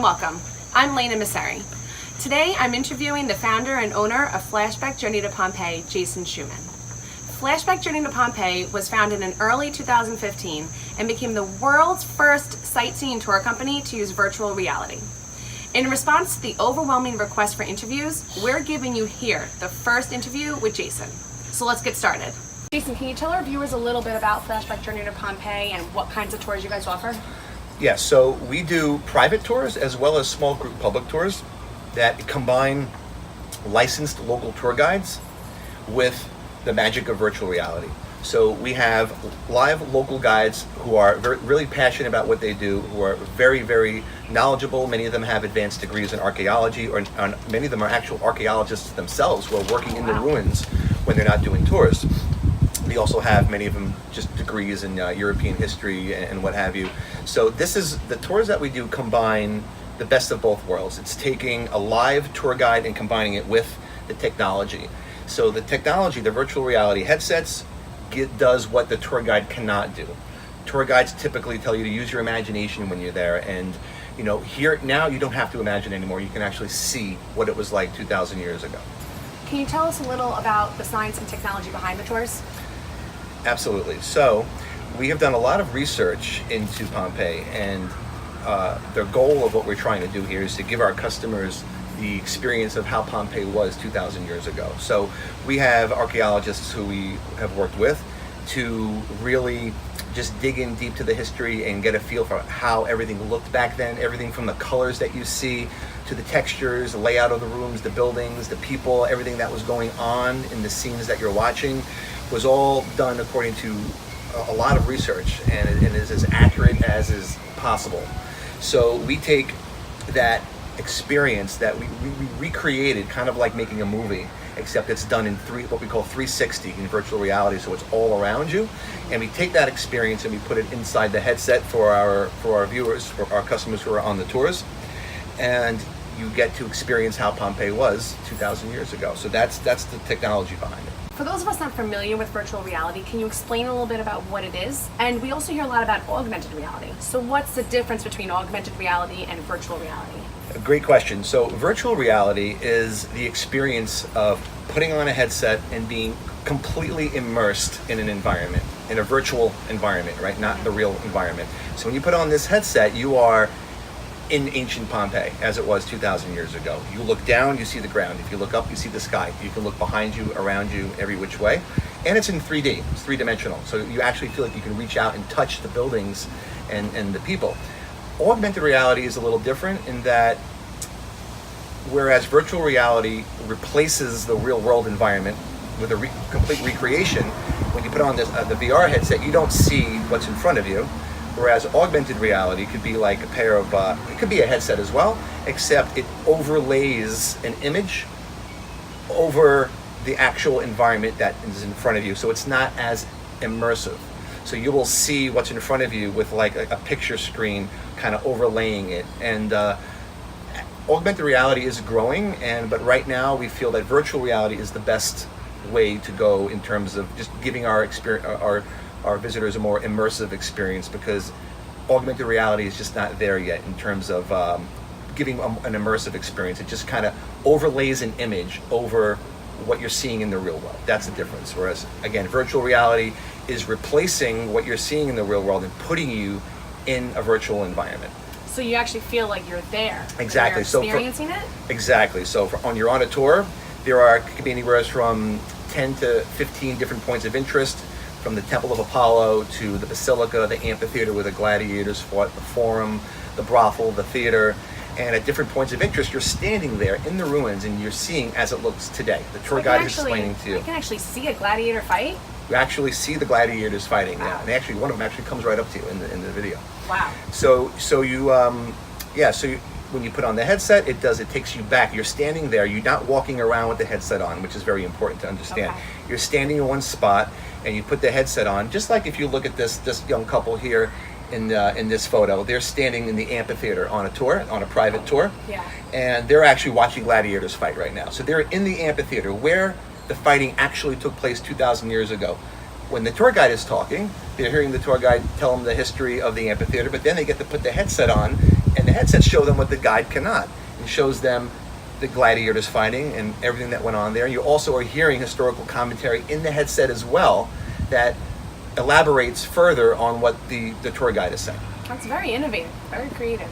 welcome. I'm Lena Misseri. Today I'm interviewing the founder and owner of Flashback Journey to Pompeii, Jason Schuman. Flashback Journey to Pompeii was founded in early 2015 and became the world's first sightseeing tour company to use virtual reality. In response to the overwhelming request for interviews, we're giving you here the first interview with Jason. So let's get started. Jason, can you tell our viewers a little bit about Flashback Journey to Pompeii and what kinds of tours you guys offer? Yes, so we do private tours as well as small group public tours that combine licensed local tour guides with the magic of virtual reality. So we have live local guides who are really passionate about what they do, who are very, very knowledgeable. Many of them have advanced degrees in archaeology, or many of them are actual archaeologists themselves who are working in the ruins when they're not doing tours. We also have many of them just degrees in European history and what have you. So the tours that we do combine the best of both worlds. It's taking a live tour guide and combining it with the technology. So the technology, the virtual reality headsets, does what the tour guide cannot do. Tour guides typically tell you to use your imagination when you're there, and here now you don't have to imagine anymore. You can actually see what it was like 2,000 years ago. Can you tell us a little about the science and technology behind the tours? Absolutely. So we have done a lot of research into Pompeii, and the goal of what we're trying to do here is to give our customers the experience of how Pompeii was 2,000 years ago. So we have archaeologists who we have worked with to really just dig in deep to the history and get a feel for how everything looked back then, everything from the colors that you see to the textures, the layout of the rooms, the buildings, the people, everything that was going on in the scenes that you're watching was all done according to a lot of research, and it is as accurate as is possible. So we take that experience that we recreated, kind of like making a movie, except it's done in what we call 360 in virtual reality, so it's all around you. And we take that experience and we put it inside the headset for our viewers, for our customers who are on the tours, and you get to experience how Pompeii was 2,000 years ago. So that's the technology behind it. For those of us not familiar with virtual reality, can you explain a little bit about what it is? And we also hear a lot about augmented reality. So what's the difference between augmented reality and virtual reality? A great question. So virtual reality is the experience of putting on a headset and being completely immersed in an environment, in a virtual environment, right? Not the real environment. So when you put on this headset, you are in ancient Pompeii, as it was 2,000 years ago. You look down, you see the ground. If you look up, you see the sky. You can look behind you, around you, every which way. And it's in 3D, it's three-dimensional. So you actually feel like you can reach out and touch the buildings and the people. Augmented reality is a little different in that, whereas virtual reality replaces the real world environment with a complete recreation, when you put on the VR headset, you don't see what's in front of you. Whereas augmented reality could be like a pair of, it could be a headset as well, except it overlays an image over the actual environment that is in front of you. So it's not as immersive. So you will see what's in front of you with like a picture screen kind of overlaying it. And augmented reality is growing, but right now we feel that virtual reality is the best way to go in terms of just giving our visitors a more immersive experience, because augmented reality is just not there yet in terms of giving an immersive experience. It just kind of overlays an image over what you're seeing in the real world. That's the difference. Whereas, again, virtual reality is replacing what you're seeing in the real world and putting you in a virtual environment. So you actually feel like you're there. Exactly. You're experiencing it? Exactly. So you're on a tour, there could be anywhere from 10 to 15 different points of interest, from the Temple of Apollo to the Basilica, the amphitheater where the gladiators fought, the forum, the brothel, the theater. And at different points of interest, you're standing there in the ruins and you're seeing as it looks today. The tour guide is explaining to you. You can actually see a gladiator fight? You actually see the gladiators fighting, wow. Yeah. And one of them actually comes right up to you in the video. Wow. So when you put on the headset, it takes you back. You're standing there. You're not walking around with the headset on, which is very important to understand. Okay. You're standing in one spot, and you put the headset on. Just like if you look at this young couple here in this photo, they're standing in the amphitheater on a private tour. Yeah. And they're actually watching gladiators fight right now. So they're in the amphitheater where the fighting actually took place 2,000 years ago. When the tour guide is talking, they're hearing the tour guide tell them the history of the amphitheater, but then they get to put the headset on And the headsets show them what the guide cannot. It shows them the gladiators fighting and everything that went on there. You also are hearing historical commentary in the headset as well that elaborates further on what the tour guide is saying. That's very innovative, very creative.